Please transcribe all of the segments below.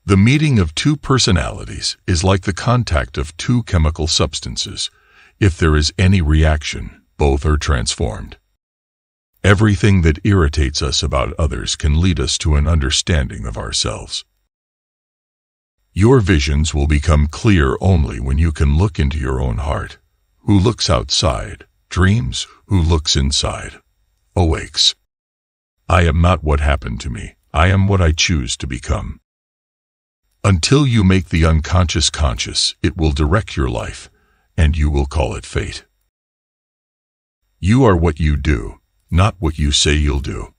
The meeting of two personalities is like the contact of two chemical substances. If there is any reaction, both are transformed. Everything that irritates us about others can lead us to an understanding of ourselves. Your visions will become clear only when you can look into your own heart. Who looks outside, dreams. Who looks inside, awakes. I am not what happened to me. I am what I choose to become. Until you make the unconscious conscious, it will direct your life, and you will call it fate. You are what you do, not what you say you'll do.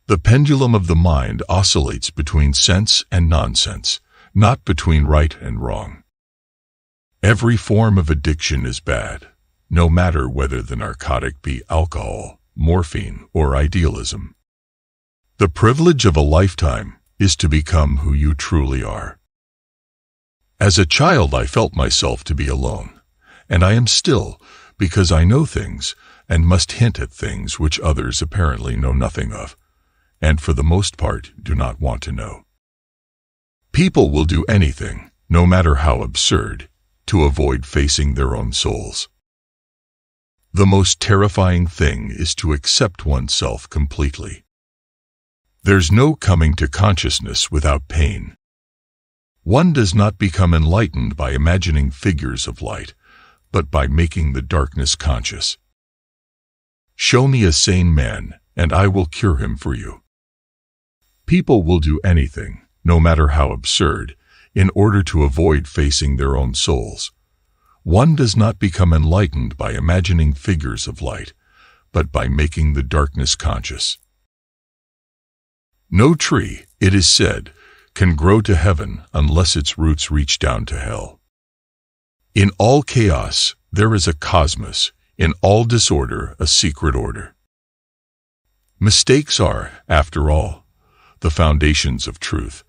The pendulum of the mind oscillates between sense and nonsense, not between right and wrong. Every form of addiction is bad, no matter whether the narcotic be alcohol, morphine, or idealism. The privilege of a lifetime is to become who you truly are. As a child, I felt myself to be alone, and I am still, because I know things and must hint at things which others apparently know nothing of, and for the most part do not want to know. People will do anything, no matter how absurd, to avoid facing their own souls. The most terrifying thing is to accept oneself completely. There's no coming to consciousness without pain. One does not become enlightened by imagining figures of light, but by making the darkness conscious. Show me a sane man, and I will cure him for you. People will do anything, no matter how absurd, in order to avoid facing their own souls. One does not become enlightened by imagining figures of light, but by making the darkness conscious. No tree, it is said, can grow to heaven unless its roots reach down to hell. In all chaos, there is a cosmos, in all disorder, a secret order. Mistakes are, after all, the foundations of truth,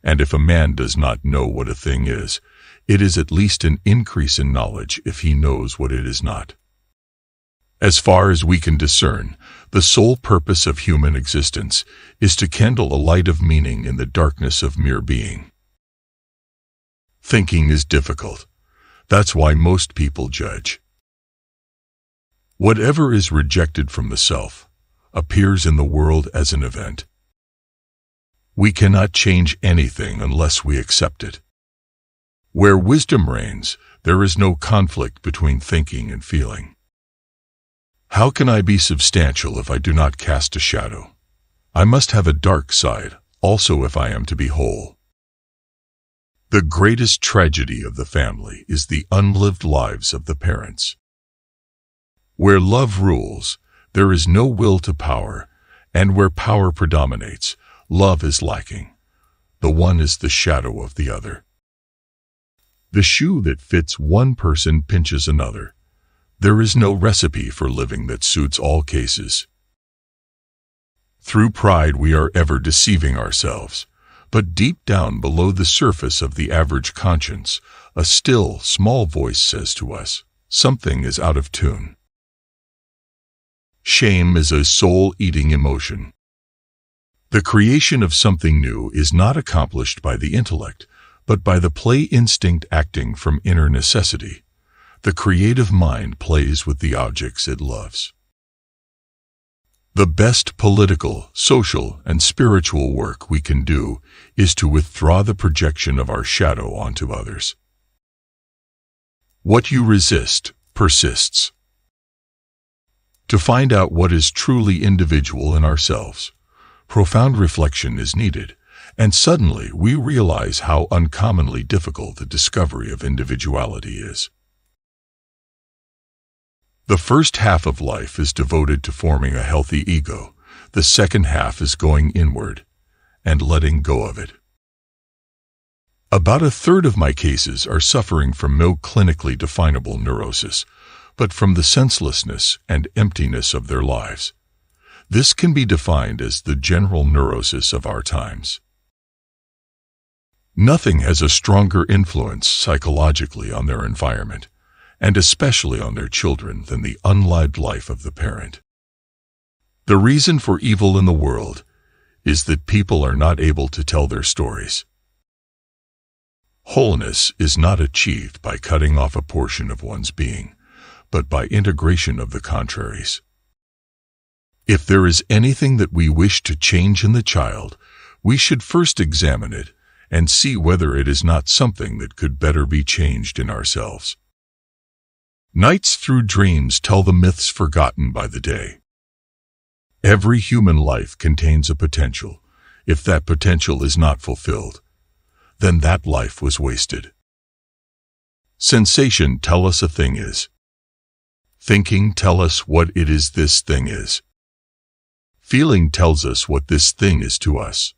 and if a man does not know what a thing is, it is at least an increase in knowledge if he knows what it is not. As far as we can discern, the sole purpose of human existence is to kindle a light of meaning in the darkness of mere being. Thinking is difficult. That's why most people judge. Whatever is rejected from the self appears in the world as an event. We cannot change anything unless we accept it. Where wisdom reigns, there is no conflict between thinking and feeling. How can I be substantial if I do not cast a shadow? I must have a dark side, also, if I am to be whole. The greatest tragedy of the family is the unlived lives of the parents. Where love rules, there is no will to power, and where power predominates, love is lacking. The one is the shadow of the other. The shoe that fits one person pinches another. There is no recipe for living that suits all cases. Through pride we are ever deceiving ourselves, but deep down below the surface of the average conscience, a still, small voice says to us, something is out of tune. Shame is a soul-eating emotion. The creation of something new is not accomplished by the intellect, but by the play instinct acting from inner necessity. The creative mind plays with the objects it loves. The best political, social, and spiritual work we can do is to withdraw the projection of our shadow onto others. What you resist persists. To find out what is truly individual in ourselves, profound reflection is needed, and suddenly we realize how uncommonly difficult the discovery of individuality is. The first half of life is devoted to forming a healthy ego. The second half is going inward and letting go of it. About a third of my cases are suffering from no clinically definable neurosis, but from the senselessness and emptiness of their lives. This can be defined as the general neurosis of our times. Nothing has a stronger influence psychologically on their environment, and especially on their children, than the unlived life of the parent. The reason for evil in the world is that people are not able to tell their stories. Wholeness is not achieved by cutting off a portion of one's being, but by integration of the contraries. If there is anything that we wish to change in the child, we should first examine it and see whether it is not something that could better be changed in ourselves. Nights through dreams tell the myths forgotten by the day. Every human life contains a potential. If that potential is not fulfilled, then that life was wasted. Sensation tell us a thing is. Thinking tell us what it is this thing is. Feeling tells us what this thing is to us.